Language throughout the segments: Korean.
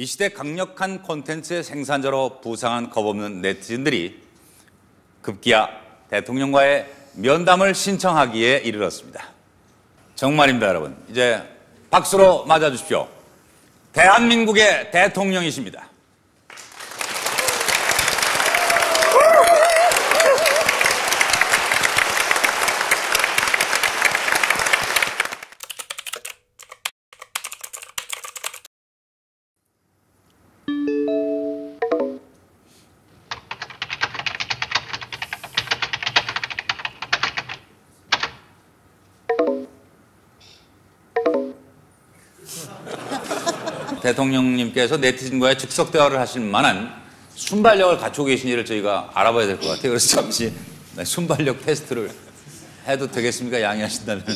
이 시대 강력한 콘텐츠의 생산자로 부상한 겁없는 네티즌들이 급기야 대통령과의 면담을 신청하기에 이르렀습니다. 정말입니다, 여러분. 이제 박수로 맞아주십시오. 대한민국의 대통령이십니다. 대통령님께서 네티즌과의 즉석 대화를 하실 만한 순발력을 갖추고 계신지를 저희가 알아봐야 될 것 같아요. 그래서 잠시 순발력 테스트를 해도 되겠습니까? 양해하신다면.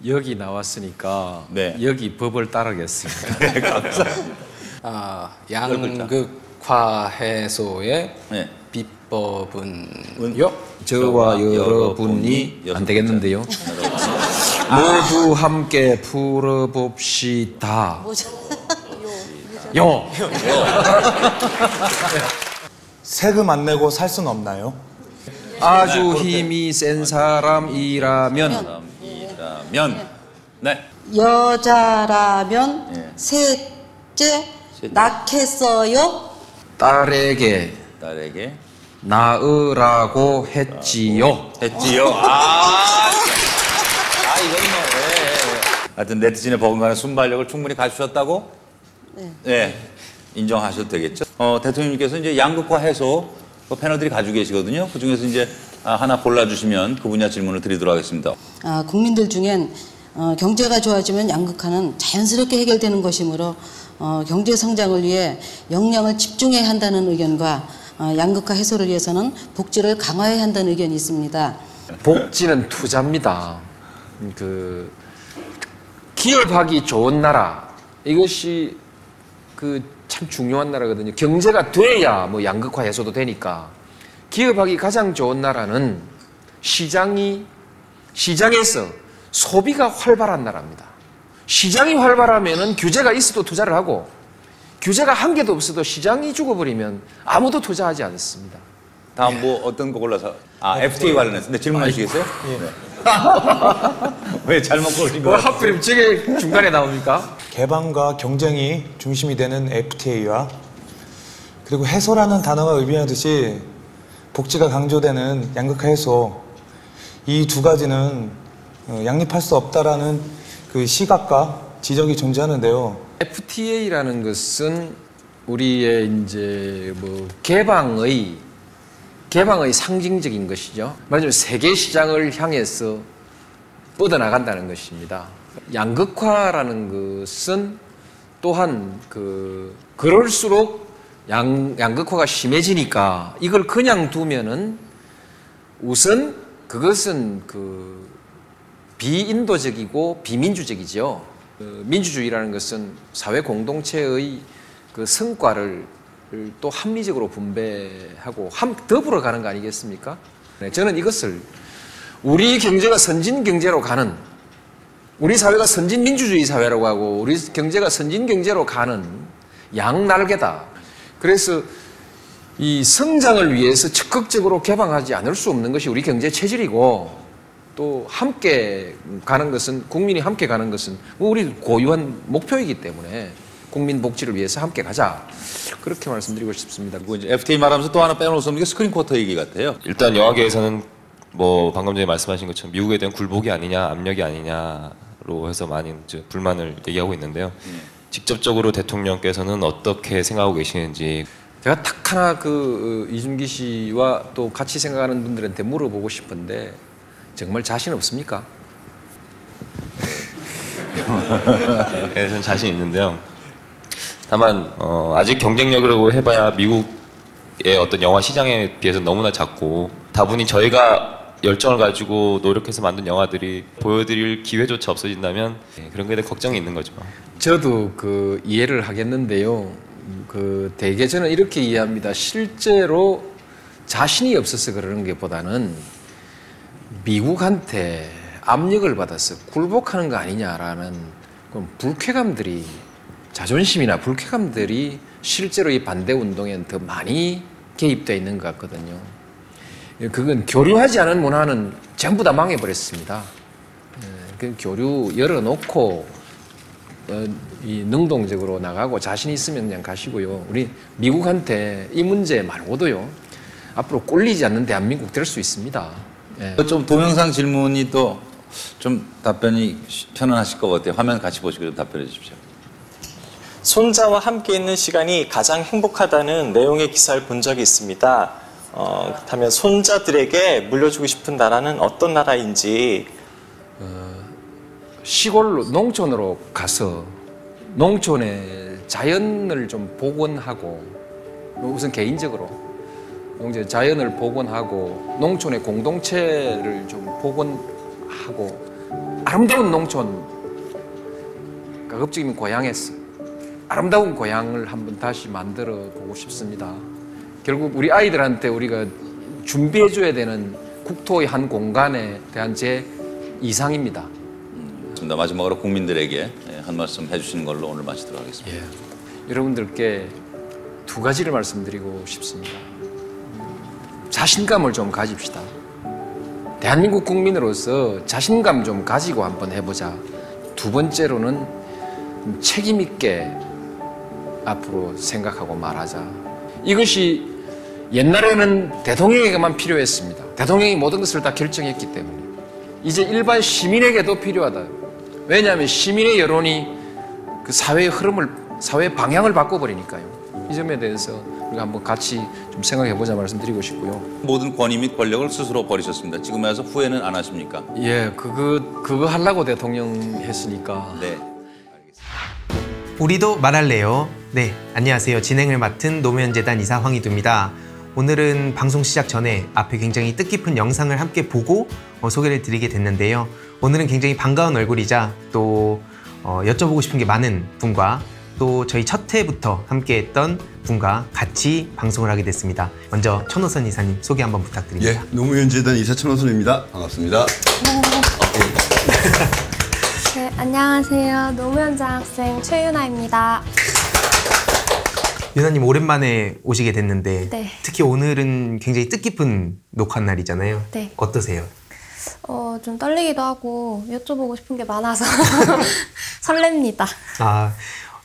여기 나왔으니까 네. 여기 법을 따르겠습니다. 네, 감사합니다. 양극화 해소의 네. 비법은요? 저와 여러분이 안 되겠는데요. 모두 함께 풀어봅시다. 요. 세금 안 내고 살 수는 없나요? 아주 힘이 센 사람이라면 네. 여자라면 셋째 낳겠어요? 딸에게 낳으라고 했지요. 이건 하여튼 네티즌의 버금가는 순발력을 충분히 갖추셨다고? 네. 인정하셔도 되겠죠. 대통령님께서 이제 양극화 해소 패널들이 가지고 계시거든요. 그 중에서 이제 하나 골라주시면 그 분야 질문을 드리도록 하겠습니다. 국민들 중엔 경제가 좋아지면 양극화는 자연스럽게 해결되는 것이므로 경제 성장을 위해 역량을 집중해야 한다는 의견과 양극화 해소를 위해서는 복지를 강화해야 한다는 의견이 있습니다. 복지는 투자입니다. 기업하기 좋은 나라, 이것이 참 중요한 나라거든요. 경제가 돼야 뭐 양극화 해소도 되니까. 기업하기 가장 좋은 나라는 시장에서 소비가 활발한 나라입니다. 시장이 활발하면은 규제가 있어도 투자를 하고, 규제가 한 개도 없어도 시장이 죽어버리면 아무도 투자하지 않습니다. 다음 뭐 어떤 거 골라서 FTA 관련해서 질문해 주시겠어요? 네. 왜 잘못 고르신 거예요? 하필 저게 중간에 나옵니까? 개방과 경쟁이 중심이 되는 FTA와 그리고 해소라는 단어가 의미하듯이 복지가 강조되는 양극화 해소, 이 두 가지는 양립할 수 없다라는 그 시각과 지적이 존재하는데요. FTA라는 것은 우리의 이제 뭐 개방의 상징적인 것이죠. 말하자면 세계 시장을 향해서 뻗어나간다는 것입니다. 양극화라는 것은 또한 그럴수록 양극화가 심해지니까 이걸 그냥 두면은 우선 그것은 비인도적이고 비민주적이죠. 민주주의라는 것은 사회 공동체의 성과를 또 합리적으로 분배하고 더불어 가는 거 아니겠습니까? 네, 저는 이것을 우리 경제가 선진 경제로 가는, 우리 사회가 선진 민주주의 사회라고 하고 우리 경제가 선진 경제로 가는 양날개다. 그래서 이 성장을 위해서 적극적으로 개방하지 않을 수 없는 것이 우리 경제 체질이고, 또 함께 가는 것은, 국민이 함께 가는 것은 우리 고유한 목표이기 때문에 국민 복지를 위해서 함께 가자, 그렇게 말씀드리고 싶습니다. 그리고 이제 FTA 말하면서 또 하나 빼놓을 수 없는 게 스크린 쿼터 얘기 같아요. 일단 영화계에서는 뭐 방금 전에 말씀하신 것처럼 미국에 대한 굴복이 아니냐, 압력이 아니냐로 해서 많은 불만을 얘기하고 있는데요. 직접적으로 대통령께서는 어떻게 생각하고 계시는지. 제가 딱 하나 이준기 씨와 또 같이 생각하는 분들한테 물어보고 싶은데, 정말 자신 없습니까? 네, 저는 자신 있는데요. 다만 아직 경쟁력이라고 해봐야 미국의 어떤 영화 시장에 비해서 너무나 작고, 다분히 저희가 열정을 가지고 노력해서 만든 영화들이 보여드릴 기회조차 없어진다면 그런 거에 대해 걱정이 있는 거죠. 저도 이해를 하겠는데요. 대개 저는 이렇게 이해합니다. 실제로 자신이 없어서 그러는 것보다는 미국한테 압력을 받아서 굴복하는 거 아니냐라는 불쾌감들이 자존심이나 불쾌감들이 실제로 이 반대 운동에는 더 많이 개입되어 있는 것 같거든요. 그건 교류하지 않은 문화는 전부 다 망해버렸습니다. 그 교류 열어놓고 이 능동적으로 나가고 자신 있으면 그냥 가시고요. 우리 미국한테 이 문제 말고도요. 앞으로 꼴리지 않는 대한민국 될 수 있습니다. 좀 동영상 질문이 또 좀 답변이 편안하실 것 같아요. 화면 같이 보시고 좀 답변해 주십시오. 손자와 함께 있는 시간이 가장 행복하다는 내용의 기사를 본 적이 있습니다. 그렇다면 손자들에게 물려주고 싶은 나라는 어떤 나라인지. 시골로 농촌으로 가서 농촌의 자연을 좀 복원하고 우선 개인적으로 자연을 복원하고 농촌의 공동체를 좀 복원하고 아름다운 농촌 가급적이면 고향에서 아름다운 고향을 한번 다시 만들어 보고 싶습니다. 결국 우리 아이들한테 우리가 준비해 줘야 되는 국토의 한 공간에 대한 제 이상입니다. 마지막으로 국민들에게 한 말씀 해주시는 걸로 오늘 마치도록 하겠습니다. 여러분들께 두 가지를 말씀드리고 싶습니다. 자신감을 좀 가집시다. 대한민국 국민으로서 자신감 좀 가지고 한번 해보자. 두 번째로는 책임 있게 앞으로 생각하고 말하자. 이것이 옛날에는 대통령에게만 필요했습니다. 대통령이 모든 것을 다 결정했기 때문에 이제 일반 시민에게도 필요하다. 왜냐하면 시민의 여론이 그 사회의 흐름을, 사회의 방향을 바꿔버리니까요. 이 점에 대해서 우리가 한번 같이 좀 생각해보자 말씀드리고 싶고요. 모든 권위 및 권력을 스스로 버리셨습니다. 지금에 와서 후회는 안 하십니까? 예, 그거 하려고 대통령 했으니까. 네. 우리도 말할래요. 네, 안녕하세요. 진행을 맡은 노무현재단 이사 황희두입니다. 오늘은 방송 시작 전에 앞에 굉장히 뜻깊은 영상을 함께 보고 소개를 드리게 됐는데요. 오늘은 굉장히 반가운 얼굴이자 또 여쭤보고 싶은 게 많은 분과 또 저희 첫 회부터 함께했던 분과 같이 방송을 하게 됐습니다. 먼저 천호선 이사님 소개 한번 부탁드립니다. 예, 노무현재단 이사 천호선입니다. 반갑습니다. 네, 안녕하세요. 노무현장학생 최유나입니다. 유나님 오랜만에 오시게 됐는데 네. 특히 오늘은 굉장히 뜻깊은 녹화 날이잖아요. 네. 어떠세요? 좀 떨리기도 하고 여쭤보고 싶은 게 많아서 설렙니다.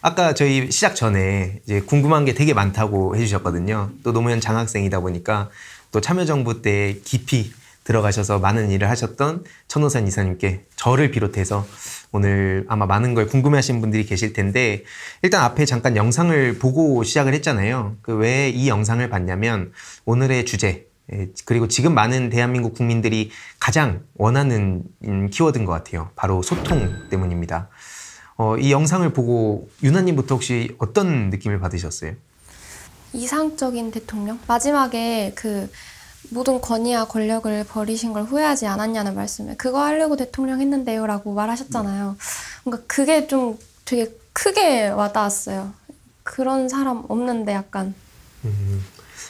아까 저희 시작 전에 이제 궁금한 게 되게 많다고 해주셨거든요. 또 노무현 장학생이다 보니까 또 참여정부 때 깊이 들어가셔서 많은 일을 하셨던 천호선 이사님께 저를 비롯해서 오늘 아마 많은 걸 궁금해하시는 분들이 계실 텐데 일단 앞에 잠깐 영상을 보고 시작을 했잖아요. 그 왜 이 영상을 봤냐면 오늘의 주제 그리고 지금 많은 대한민국 국민들이 가장 원하는 키워드인 것 같아요. 바로 소통 때문입니다. 이 영상을 보고 유나님부터 혹시 어떤 느낌을 받으셨어요? 이상적인 대통령? 마지막에 그 모든 권위와 권력을 버리신 걸 후회하지 않았냐는 말씀에 그거 하려고 대통령 했는데요 라고 말하셨잖아요. 뭔가 그게 좀 되게 크게 와닿았어요. 그런 사람 없는데 약간.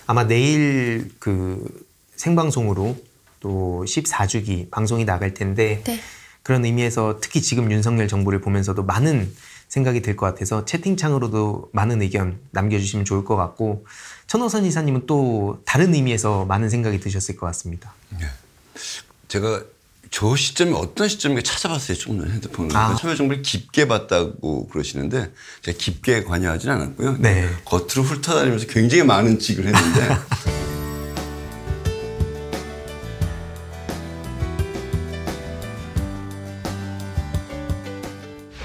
아마 내일 그 생방송으로 또 14주기 방송이 나갈 텐데 네. 그런 의미에서 특히 지금 윤석열 정부를 보면서도 많은 생각이 들 것 같아서 채팅창으로도 많은 의견 남겨주시면 좋을 것 같고 천호선 이사님은 또 다른 의미에서 많은 생각이 드셨을 것 같습니다. 네. 제가 저 시점이 어떤 시점인가 찾아봤어요. 조금 전에 핸드폰으로. 참여정부를 깊게 봤다고 그러시는데 제가 깊게 관여하지는 않았고요. 네. 겉으로 훑어다니면서 굉장히 많은 찍을 했는데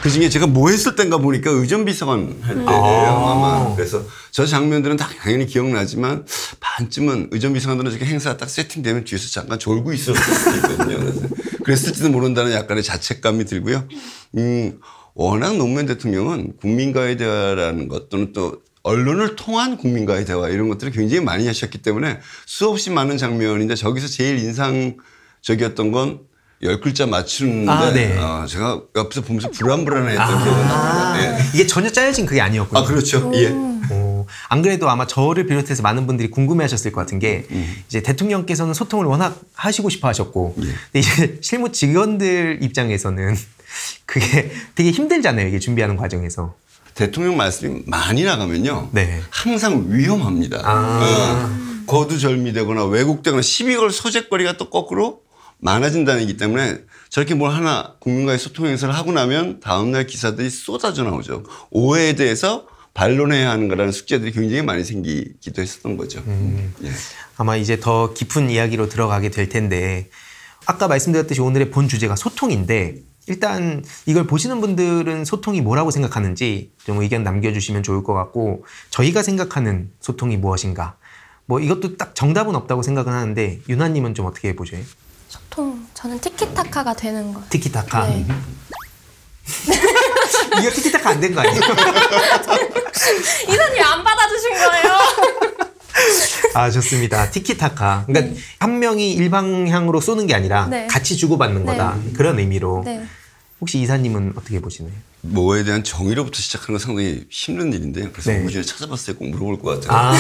그중에 제가 뭐 했을 땐가 보니까 의전비서관 할 때예요. 아마. 그래서 저 장면들은 다 당연히 기억나지만 반쯤은 의전비서관들은 저렇게 행사 딱 세팅되면 뒤에서 잠깐 졸고 있었을 수도 있거든요. 그래서 그랬을지도 모른다는 약간의 자책감이 들고요. 워낙 노무현 대통령은 국민과의 대화라는 것 또는 또 언론을 통한 국민과의 대화 이런 것들을 굉장히 많이 하셨기 때문에 수없이 많은 장면인데 저기서 제일 인상적이었던 건 10글자 맞추는데 네. 제가 옆에서 보면서 불안불안했던 기억이 나요. 이게 전혀 짜여진 그게 아니었군요. 그렇죠. 예. 안 그래도 아마 저를 비롯해서 많은 분들이 궁금해하셨을 것 같은 게 이제 대통령께서는 소통을 워낙 하시고 싶어 하셨고 근데 이제 실무 직원들 입장에서는 그게 되게 힘들잖아요. 이게 준비하는 과정에서. 대통령 말씀이 많이 나가면요. 네. 항상 위험합니다. 거두절미되거나 왜곡되거나 시비 걸 소재거리가 또 거꾸로 많아진다는 얘기 때문에 저렇게 뭘 하나 국민과의 소통 행사를 하고 나면 다음날 기사들이 쏟아져 나오죠. 오해에 대해서 반론해야 하는 거라는 숙제들이 굉장히 많이 생기기도 했었던 거죠. 예. 아마 이제 더 깊은 이야기로 들어가게 될 텐데 아까 말씀드렸듯이 오늘의 본 주제가 소통인데 일단 이걸 보시는 분들은 소통이 뭐라고 생각하는지 좀 의견 남겨주시면 좋을 것 같고 저희가 생각하는 소통이 무엇인가 뭐 이것도 딱 정답은 없다고 생각은 하는데 유나님은 좀 어떻게 보세요? 소통 저는 티키타카가 되는 거. 티키타카. 네. 이거 티키타카 안 된 거 아니에요? 이사님 안 받아주신 거예요? 아 좋습니다. 티키타카. 그러니까 한 명이 일방향으로 쏘는 게 아니라 네. 같이 주고받는 거다. 그런 의미로. 네. 혹시 이사님은 어떻게 보시나요? 뭐에 대한 정의로부터 시작하는 건 상당히 힘든 일인데요. 그래서 네. 오전에 찾아봤을 때 꼭 물어볼 것 같아요.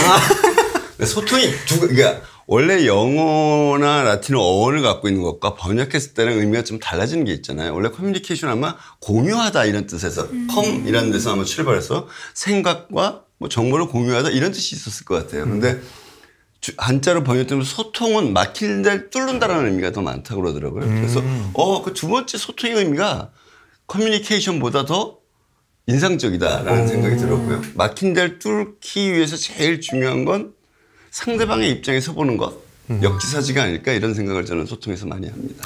소통이 그러니까 원래 영어나 라틴어 어원을 갖고 있는 것과 번역했을 때는 의미가 좀 달라지는 게 있잖아요. 원래 커뮤니케이션 아마 공유하다 이런 뜻에서 컴이라는 데서 아마 출발해서 생각과 뭐 정보를 공유하다 이런 뜻이 있었을 것 같아요. 그런데 한자로 번역되면 소통은 막힐 데를 뚫는다라는 의미가 더 많다고 그러더라고요. 그래서 그 두 번째 소통의 의미가 커뮤니케이션보다 더 인상적이다라는 생각이 들었고요. 막힌 데를 뚫기 위해서 제일 중요한 건 상대방의 입장에 서보는 것, 역지사지가 아닐까 이런 생각을 저는 소통에서 많이 합니다.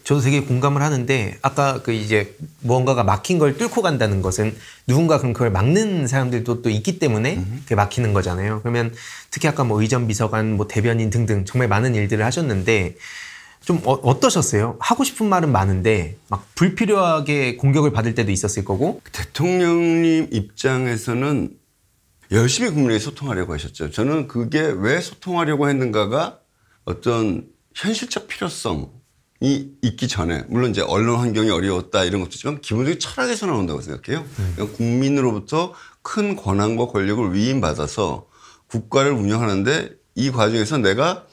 저도 되게 공감을 하는데 아까 그 이제 무언가가 막힌 걸 뚫고 간다는 것은 누군가 그럼 그걸 막는 사람들도 또 있기 때문에 그게 막히는 거잖아요. 그러면 특히 아까 뭐 의전 비서관, 뭐 대변인 등등 정말 많은 일들을 하셨는데 좀 어떠셨어요? 하고 싶은 말은 많은데 막 불필요하게 공격을 받을 때도 있었을 거고. 대통령님 입장에서는 열심히 국민에게 소통하려고 하셨죠. 저는 그게 왜 소통하려고 했는가가 어떤 현실적 필요성이 있기 전에 물론 이제 언론 환경이 어려웠다 이런 것도 있지만 기본적인 철학에서 나온다고 생각해요. 그러니까 국민으로부터 큰 권한과 권력을 위임받아서 국가를 운영하는데 이 과정에서 내가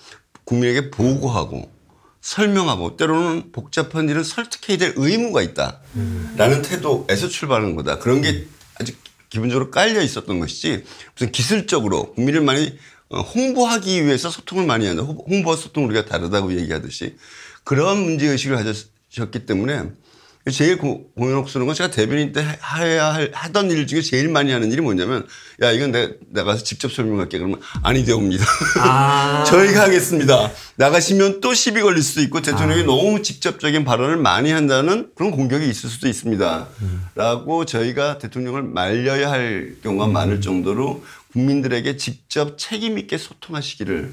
국민에게 보고하고 설명하고 때로는 복잡한 일은 설득해야 될 의무가 있다라는 태도에서 출발하는 거다. 그런 게 아주 기본적으로 깔려 있었던 것이지 무슨 기술적으로 국민을 많이 홍보하기 위해서 소통을 많이 한다. 홍보와 소통 우리가 다르다고 얘기하듯이 그런 문제의식을 가졌기 때문에 제일 공연옥수는 건 제가 대변인 때 하던 일 중에 제일 많이 하는 일이 뭐냐면 야 이건 내가 가서 직접 설명할게. 그러면 아니 되옵니다. 저희가 하겠습니다. 나가시면 또 시비 걸릴 수도 있고 대통령이 너무 직접적인 발언을 많이 한다는 그런 공격이 있을 수도 있습니다. 라고 저희가 대통령을 말려야 할 경우가 많을 정도로 국민들에게 직접 책임 있게 소통하시기를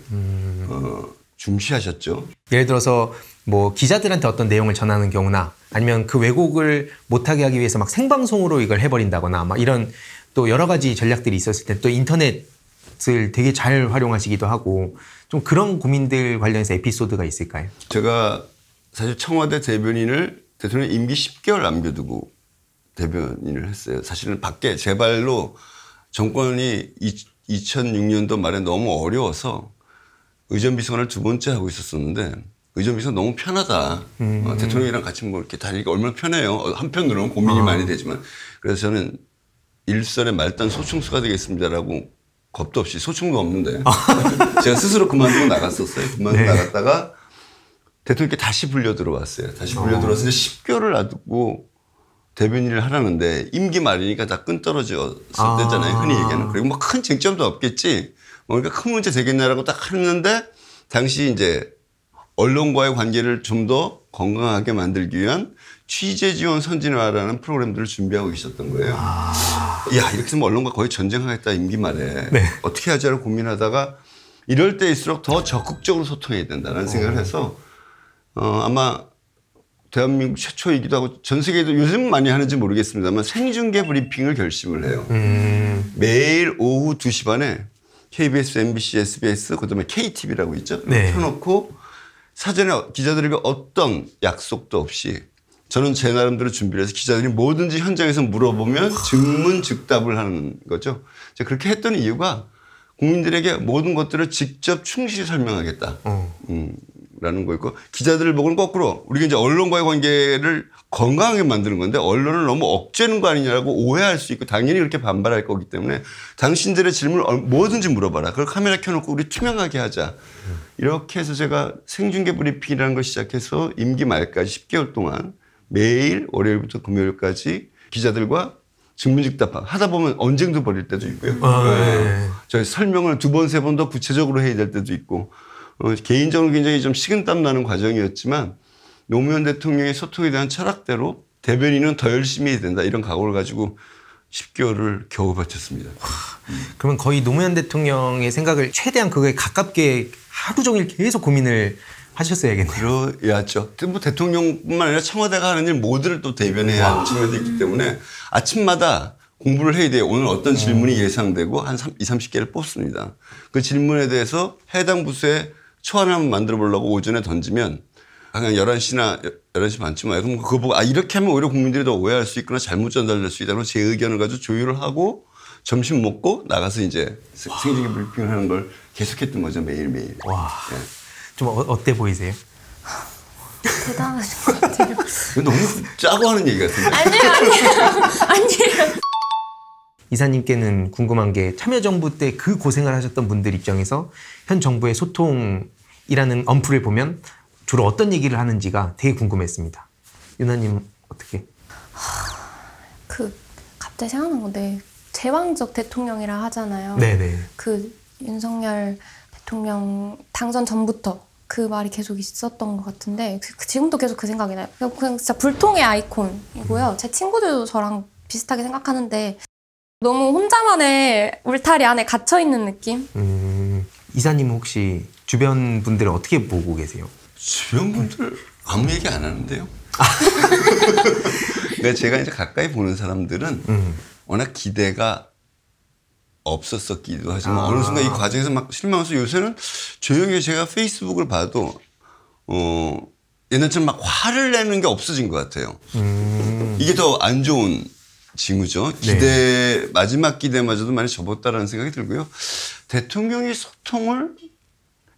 중시하셨죠. 예를 들어서 뭐 기자들한테 어떤 내용을 전하는 경우나 아니면 그 왜곡을 못하게 하기 위해서 막 생방송으로 이걸 해버린다거나 막 이런 또 여러 가지 전략들이 있었을 때 또 인터넷을 되게 잘 활용하시기도 하고 좀 그런 고민들 관련해서 에피소드가 있을까요? 제가 사실 청와대 대변인을 대통령 임기 10개월 남겨두고 대변인을 했어요. 사실은 밖에 제 발로 정권이 2006년도 말에 너무 어려워서 의전비서관을 두 번째 하고 있었었는데 의전비서관 너무 편하다. 대통령이랑 같이 뭐 이렇게 다니니까 얼마나 편해요. 한편으로는 고민이 많이 되지만 그래서 저는 일설의 말단 소충수가 되겠습니다라고 겁도 없이 소충도 없는데 제가 스스로 그만두고 나갔었어요. 그만두고 나갔다가 대통령께 다시 불려 들어왔어요. 다시 불려 들어와서 이제 10개월을 놔두고 대변인을 하라는데 임기 말이니까 다 끈 떨어졌었대잖아요. 흔히 얘기하는. 그리고 뭐 큰 쟁점도 없겠지. 그러니까 큰 문제 되겠냐라고 딱 했는데 당시 이제 언론과의 관계를 좀 더 건강하게 만들기 위한 취재 지원 선진화라는 프로그램들을 준비하고 계셨던 거예요. 야, 이렇게 하면 언론과 거의 전쟁하겠다 임기 말에. 어떻게 하자를 고민하다가 이럴 때일수록 더 적극적으로 소통해야 된다는 생각을 해서 아마 대한민국 최초이기도 하고 전 세계에도 요즘 많이 하는지 모르겠습니다만 생중계 브리핑을 결심을 해요. 매일 오후 2시 반에 KBS, MBC, SBS, 그다음에 KTV라고 있죠. 켜놓고 사전에 기자들에게 어떤 약속도 없이 저는 제 나름대로 준비를 해서 기자들이 뭐든지 현장에서 물어보면 즉문즉답을 하는 거죠. 제가 그렇게 했던 이유가 국민들에게 모든 것들을 직접 충실히 설명하겠다. 대통령이라는 거였고 기자들을 보고는 거꾸로 우리가 이제 언론과의 관계를 건강하게 만드는 건데 언론을 너무 억제하는 거 아니냐라고 오해할 수 있고 당연히 그렇게 반발할 거기 때문에 당신들의 질문을 뭐든지 물어봐라. 그걸 카메라 켜놓고 우리 투명하게 하자. 이렇게 해서 제가 생중계 브리핑이라는 걸 시작해서 임기 말까지 10개월 동안 매일 월요일부터 금요일까지 기자들과 증문즉답 하다 보면 언쟁도 벌일 때도 있고요. 저희 설명을 2번, 3번 더 구체적으로 해야 될 때도 있고 개인적으로 굉장히 좀 식은땀 나는 과정이었지만 노무현 대통령의 소통에 대한 철학대로 대변인은 더 열심히 해야 된다 이런 각오를 가지고 10개월을 겨우 버텼습니다. 그러면 거의 노무현 대통령의 생각을 최대한 그거에 가깝게 하루 종일 계속 고민을 하셨어야겠네요. 그래야죠. 뭐 대통령뿐만 아니라 청와대가 하는 일 모두를 또 대변해야 하는 측면도 있기 때문에 아침마다 공부를 해야 돼요. 오늘 어떤 질문이 예상되고 한 20-30개를 뽑습니다. 그 질문에 대해서 해당 부서에 초안 한번 만들어 보려고 오전에 던지면 그냥 11시 반쯤 와요. 그럼 그거 보고 이렇게 하면 오히려 국민들이 더 오해할 수 있거나 잘못 전달될 수 있다. 그래서 제 의견을 가지고 조율을 하고 점심 먹고 나가서 이제 생중계 브리핑을 하는 걸 계속했던 거죠. 매일매일. 와. 네. 좀 어때 보이세요? 대단하신 것 같아요. 너무 짜고 하는 얘기 같은데. 아니에요. 이사님께는 궁금한 게 참여정부 때 그 고생을 하셨던 분들 입장에서 현 정부의 소통이라는 언플을 보면 주로 어떤 얘기를 하는지가 되게 궁금했습니다. 유나님 어떻게? 갑자기 생각난 건데 제왕적 대통령이라 하잖아요. 네네. 그 윤석열 대통령 당선 전부터 그 말이 계속 있었던 것 같은데 지금도 계속 그 생각이 나요. 그냥 진짜 불통의 아이콘이고요. 제 친구들도 저랑 비슷하게 생각하는데 너무 혼자만의 울타리 안에 갇혀있는 느낌? 이사님은 혹시 주변 분들을 어떻게 보고 계세요? 주변 분들 아무 얘기 안 하는데요. 근데 제가 이제 가까이 보는 사람들은 워낙 기대가 없었었기도 하지만 어느 순간 이 과정에서 막 실망해서 요새는 조용히 제가 페이스북을 봐도 옛날처럼 막 화를 내는 게 없어진 것 같아요. 이게 더 안 좋은 징후죠. 기대, 마지막 기대마저도 많이 접었다라는 생각이 들고요. 대통령이 소통을,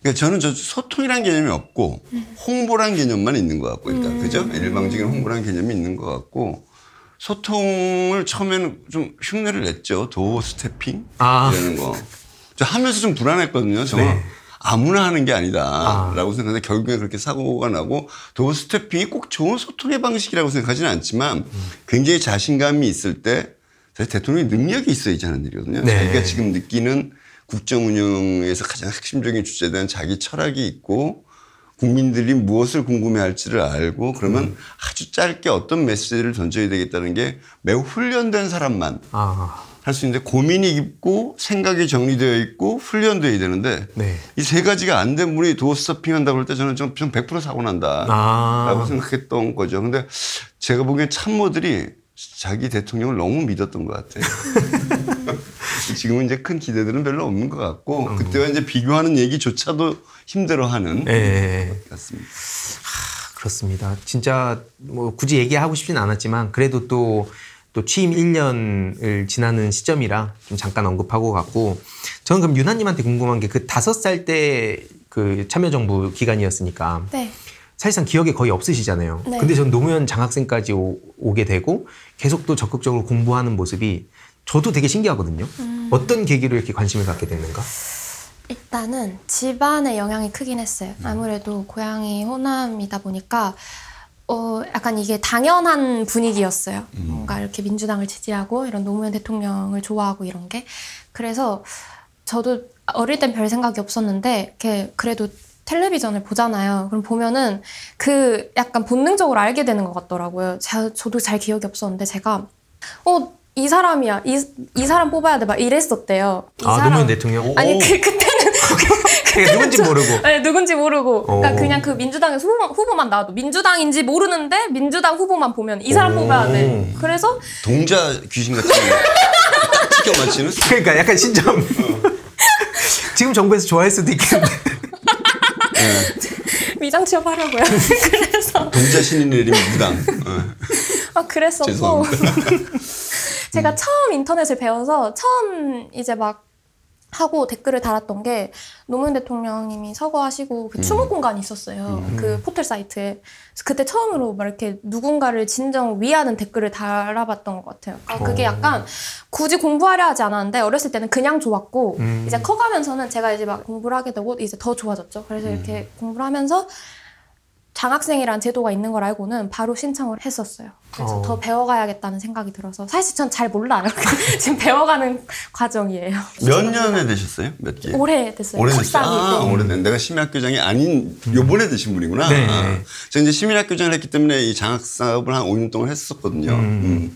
그러니까 저는 소통이라는 개념이 없고 홍보란 개념만 있는 것 같고 일단 그죠? 일방적인 홍보란 개념이 있는 것 같고 소통을 처음에는 좀 흉내를 냈죠. 도어 스태핑 이라는 거. 저 하면서 좀 불안했거든요. 정말 아무나 하는 게 아니다라고 생각하는데 결국에 그렇게 사고가 나고 도어 스태핑이 꼭 좋은 소통의 방식이라고 생각하지는 않지만 굉장히 자신감이 있을 때 사실 대통령이 능력이 있어야지 하는 일이거든요. 자기가 지금 느끼는 국정 운영에서 가장 핵심적인 주제에 대한 자기 철학이 있고 국민들이 무엇을 궁금해할지를 알고 그러면 아주 짧게 어떤 메시지를 던져야 되겠다는 게 매우 훈련된 사람만 할 수 있는데 고민이 있고 생각이 정리되어 있고 훈련되어야 되는데 이 세 가지가 안 된 분이 도어 스태핑 한다고 할 때 저는 좀 100% 사고 난다라고 생각했던 거죠. 근데 제가 보기엔 참모들이 자기 대통령을 너무 믿었던 것 같아요. 지금은 이제 큰 기대들은 별로 없는 것 같고 그때와 이제 비교하는 얘기조차도 힘들어하는 것 같습니다. 그렇습니다. 진짜 뭐 굳이 얘기하고 싶진 않았지만 그래도 또 취임 1년을 지나는 시점이라 좀 잠깐 언급하고 갔고 저는 그럼 유나님한테 궁금한 게 그 5살 때 그 참여정부 기간이었으니까 사실상 기억에 거의 없으시잖아요. 근데 전 노무현 장학생까지 오게 되고 계속 또 적극적으로 공부하는 모습이 저도 되게 신기하거든요. 어떤 계기로 이렇게 관심을 갖게 됐는가? 일단은 집안의 영향이 크긴 했어요. 아무래도 고향이 호남이다 보니까 약간 이게 당연한 분위기였어요. 뭔가 이렇게 민주당을 지지하고 이런 노무현 대통령을 좋아하고 이런 게. 그래서 저도 어릴 땐 별 생각이 없었는데 이렇게 그래도 텔레비전을 보잖아요. 그럼 보면은 그 약간 본능적으로 알게 되는 것 같더라고요. 저도 잘 기억이 없었는데 제가 이 사람이야. 이 사람 뽑아야 돼. 막 이랬었대요. 노무현 대통령? 아니 그때는 누군지 모르고. 네, 누군지 모르고. 그러니까 그냥 그 민주당에서 후보만 나와도 민주당인지 모르는데 민주당 후보만 보면 이 사람 뽑아야 돼. 그래서 동자 귀신 같은 거 딱 찍혀 맞히는? 그러니까 약간 신점. 지금 정부에서 좋아할 수도 있겠는데. 위장 취업하려고요. 그래서 동자 신이 내린 무당. 그랬었고 제가 처음 인터넷을 배워서 처음 이제 막 하고 댓글을 달았던 게 노무현 대통령님이 서거하시고 그 추모 공간이 있었어요. 그 포털 사이트에. 그래서 그때 처음으로 막 이렇게 누군가를 진정 위하는 댓글을 달아봤던 것 같아요. 그게 약간 굳이 공부하려 하지 않았는데 어렸을 때는 그냥 좋았고 이제 커가면서는 제가 이제 막 공부를 하게 되고 이제 더 좋아졌죠. 그래서 이렇게 공부를 하면서 장학생이란 제도가 있는 걸 알고는 바로 신청을 했었어요. 그래서 더 배워가야겠다는 생각이 들어서 사실 전 잘 몰라요. 지금 배워가는 과정이에요. 몇 년에 되셨어요? 몇 개? 오래됐어요. 오래됐어요. 오래된. 내가 시민학교장이 아닌 요번에 되신 분이구나. 네. 제가 이제 시민학교장을 했기 때문에 이 장학사업을 한 5년 동안 했었거든요.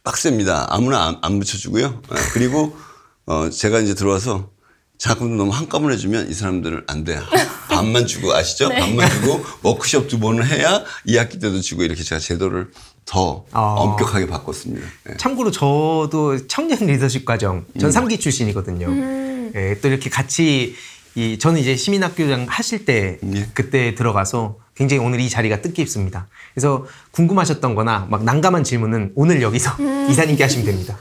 빡셉니다. 아무나 안 붙여주고요. 그리고 제가 이제 들어와서 장학금도 너무 한꺼번에 주면 이 사람들은 안 돼요. 반만 주고 아시죠? 네. 반만 주고 워크숍 2번을 해야 2학기 때도 주고 이렇게 제가 제도를 더 엄격하게 바꿨습니다. 네. 참고로 저도 청년 리더십 과정, 전 3기 출신이거든요. 예, 또 이렇게 같이 저는 이제 시민학교장 하실 때 그때 들어가서 굉장히 오늘 이 자리가 뜻깊습니다. 그래서 궁금하셨던 거나 막 난감한 질문은 오늘 여기서 이사님께 하시면 됩니다.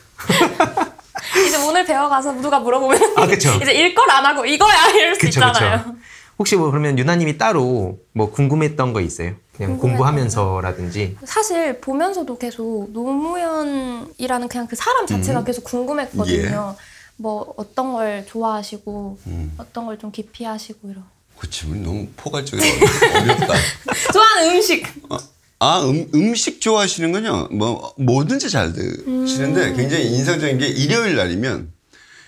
이제 오늘 배워가서 누가 물어보면 그쵸. 이제 일 걸 안 하고 이거야 이럴 수 있잖아요. 그쵸. 혹시 뭐 그러면 유나님이 따로 뭐 궁금했던 거 있어요? 그냥 공부하면서라든지. 사실 보면서도 계속 노무현이라는 그냥 그 사람 자체가 계속 궁금했거든요. 뭐 어떤 걸 좋아하시고 어떤 걸 좀 깊이 하시고 이런. 그 질문이 너무 포괄적이라 어렵다. 좋아하는 음식. 음식 좋아하시는군요. 뭐 뭐든지 잘 드시는데 굉장히 인상적인 게 일요일 날이면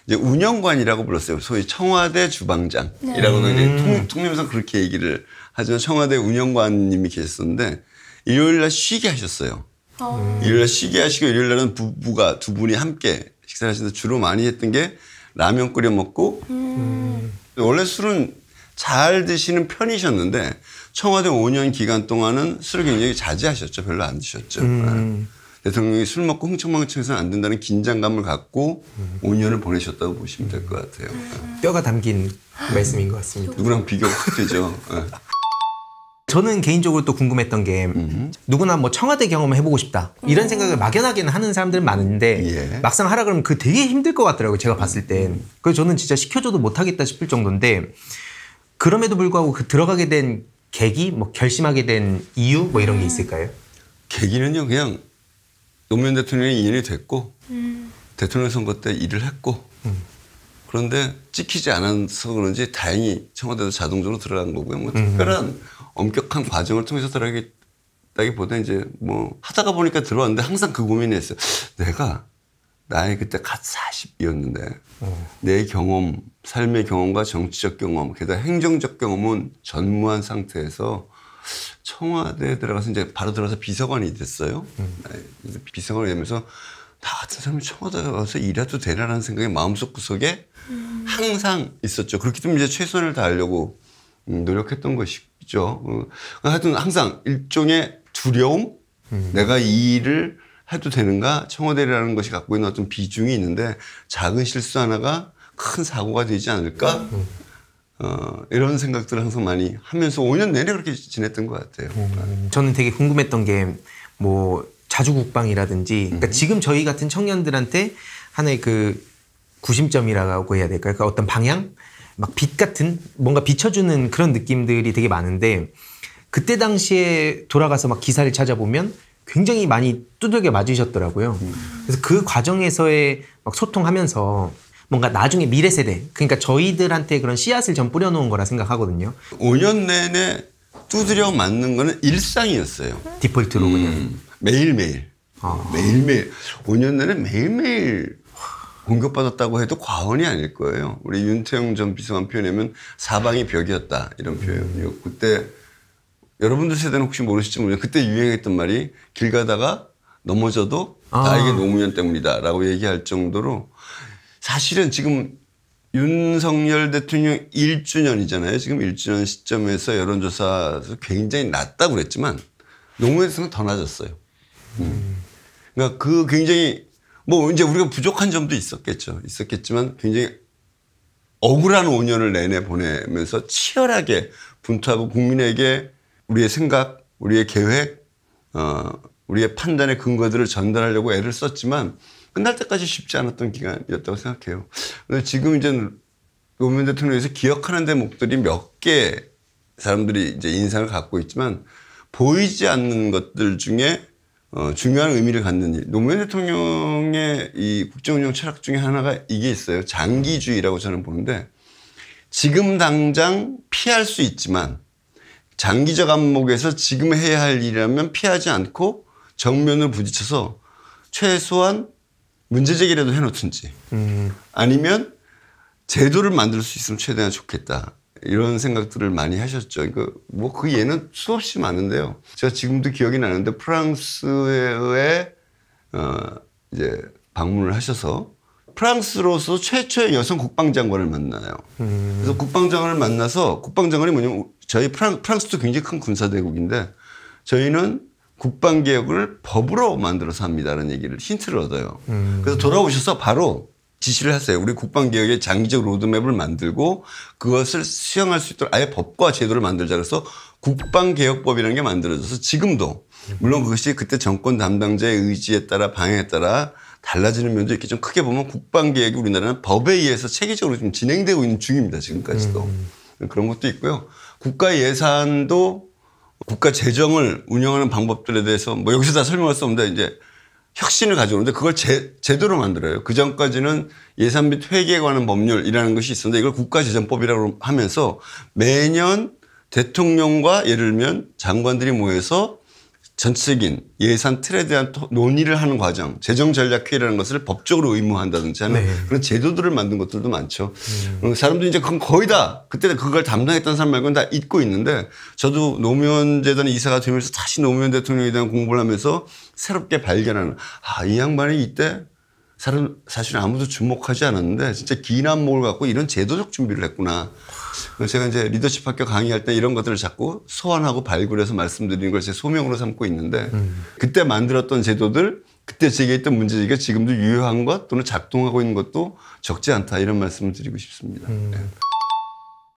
이제 운영관이라고 불렀어요. 소위 청와대 주방장이라고는 이제 통념상 그렇게 얘기를 하지만 청와대 운영관님이 계셨었는데 일요일 날 쉬게 하셨어요. 일요일 날 쉬게 하시고 일요일 날은 부부가 두 분이 함께 식사를 하시는데 주로 많이 했던 게 라면 끓여 먹고 원래 술은 잘 드시는 편이셨는데 청와대 5년 기간 동안은 술을 굉장히 자제하셨죠. 별로 안 드셨죠. 대통령이 술 먹고 흥청망청해서는 안 된다는 긴장감을 갖고 5년을 보내셨다고 보시면 될 것 같아요. 뼈가 담긴 말씀인 것 같습니다. 누구랑 비교가 확 되죠. 저는 개인적으로 또 궁금했던 게 누구나 뭐 청와대 경험을 해보고 싶다 이런 생각을 막연하게는 하는 사람들은 많은데 막상 하라 그러면 그 되게 힘들 것 같더라고요. 제가 봤을 땐. 그래서 저는 진짜 시켜줘도 못하겠다 싶을 정도인데 그럼에도 불구하고 그 들어가게 된 계기, 뭐 결심하게 된 이유 뭐 이런 게 있을까요? 계기는요, 그냥 노무현 대통령이 2년이 됐고 대통령 선거 때 일을 했고 그런데 찍히지 않아서 그런지 다행히 청와대도 자동적으로 들어간 거고요. 뭐 특별한 엄격한 과정을 통해서 들어가겠다기보다 이제 뭐 하다가 보니까 들어왔는데 항상 그 고민이 했어요. 내가 나이 그때 갓 40이었는데 내 경험, 삶의 경험과 정치적 경험, 게다가 행정적 경험은 전무한 상태에서 청와대에 들어가서 이제 바로 들어가서 비서관이 됐어요. 비서관이 되면서 나 같은 사람이 청와대에 가서 일해도 되나라는 생각이 마음속 구석에 항상 있었죠. 그렇기 때문에 이제 최선을 다하려고 노력했던 것이죠. 하여튼 항상 일종의 두려움, 내가 이 일을 해도 되는가? 청와대라는 것이 갖고 있는 어떤 비중이 있는데 작은 실수 하나가 큰 사고가 되지 않을까? 이런 생각들을 항상 많이 하면서 5년 내내 그렇게 지냈던 것 같아요. 저는 되게 궁금했던 게 뭐 자주국방이라든지 그러니까 지금 저희 같은 청년들한테 하나의 그 구심점이라고 해야 될까요? 그러니까 어떤 방향? 막 빛 같은 뭔가 비춰주는 그런 느낌들이 되게 많은데 그때 당시에 돌아가서 막 기사를 찾아보면 굉장히 많이 두들겨 맞으셨더라고요. 그래서 그 과정에서의 막 소통하면서 뭔가 나중에 미래 세대, 그러니까 저희들한테 그런 씨앗을 좀 뿌려놓은 거라 생각하거든요. 5년 내내 두드려 맞는 거는 일상이었어요. 디폴트로 그냥. 매일매일. 매일매일. 5년 내내 매일매일 공격받았다고 해도 과언이 아닐 거예요. 우리 윤태영 전 비서관 표현하면 사방이 벽이었다. 이런 표현이요. 그때 여러분들 세대는 혹시 모르실지 모르겠는데 그때 유행했던 말이 길 가다가 넘어져도 나에게 노무현 때문이다 라고 얘기할 정도로 사실은 지금 윤석열 대통령 1주년이잖아요. 지금 1주년 시점에서 여론조사에서 굉장히 낮다고 그랬지만 노무현 대통령은 더 낮았어요. 그러니까 그 굉장히 뭐 이제 우리가 부족한 점도 있었겠지만 굉장히 억울한 5년을 내내 보내면서 치열하게 분투하고 국민에게 우리의 생각, 우리의 계획, 우리의 판단의 근거들을 전달하려고 애를 썼지만 끝날 때까지 쉽지 않았던 기간이었다고 생각해요. 근데 지금 이제 노무현 대통령에서 기억하는 대목들이 몇 개 사람들이 이제 인상을 갖고 있지만 보이지 않는 것들 중에 중요한 의미를 갖는 일. 노무현 대통령의 이 국정운영 철학 중에 하나가 이게 있어요. 장기주의라고 저는 보는데 지금 당장 피할 수 있지만 장기적 안목에서 지금 해야 할 일이라면 피하지 않고 정면을 부딪혀서 최소한 문제 제기라도 해놓든지 아니면 제도를 만들 수 있으면 최대한 좋겠다. 이런 생각들을 많이 하셨죠. 그 예는 수없이 많은데요. 제가 지금도 기억이 나는데 프랑스에 이제 방문을 하셔서 프랑스로서 최초의 여성 국방장관을 만나요. 그래서 국방장관을 만나서 국방장관이 뭐냐면 저희 프랑스도 굉장히 큰 군사대국인데 저희는 국방개혁을 법으로 만들어서 합니다라는 얘기를 힌트를 얻어요. 그래서 돌아오셔서 바로 지시를 하세요. 우리 국방개혁의 장기적 로드맵을 만들고 그것을 수행할 수 있도록 아예 법과 제도를 만들자. 그래서 국방개혁법이라는 게 만들어져서 지금도 물론 그것이 그때 정권 담당자의 의지에 따라 방향에 따라 달라지는 면도 이렇게 좀 크게 보면 국방개혁이 우리나라는 법에 의해서 체계적으로 좀 진행되고 있는 중입니다. 지금까지도. 그런 것도 있고요. 국가 예산도 국가 재정을 운영하는 방법들에 대해서 뭐 여기서 다 설명할 수 없는데 이제 혁신을 가져오는데 그걸 제도로 만들어요. 그 전까지는 예산 및 회계에 관한 법률이라는 것이 있었는데 이걸 국가재정법이라고 하면서 매년 대통령과 예를 들면 장관들이 모여서 전체적인 예산 틀에 대한 논의를 하는 과정, 재정전략회의라는 것을 법적으로 의무한다든지 하는 그런 제도들을 만든 것들도 많죠. 사람들이 이제 그건 거의 다 그때 그걸 담당했던 사람 말고는 다 잊고 있는데 저도 노무현 재단 이사가 되면서 다시 노무현 대통령에 대한 공부를 하면서 새롭게 발견하는 이 양반이 이때 사실 아무도 주목하지 않았는데 진짜 긴 안목을 갖고 이런 제도적 준비를 했구나. 제가 이제 리더십 학교 강의할 때 이런 것들을 자꾸 소환하고 발굴해서 말씀드리는 걸 제 소명으로 삼고 있는데 그때 만들었던 제도들, 그때 제기했던 문제제기가 지금도 유효한 것 또는 작동하고 있는 것도 적지 않다 이런 말씀을 드리고 싶습니다. 네.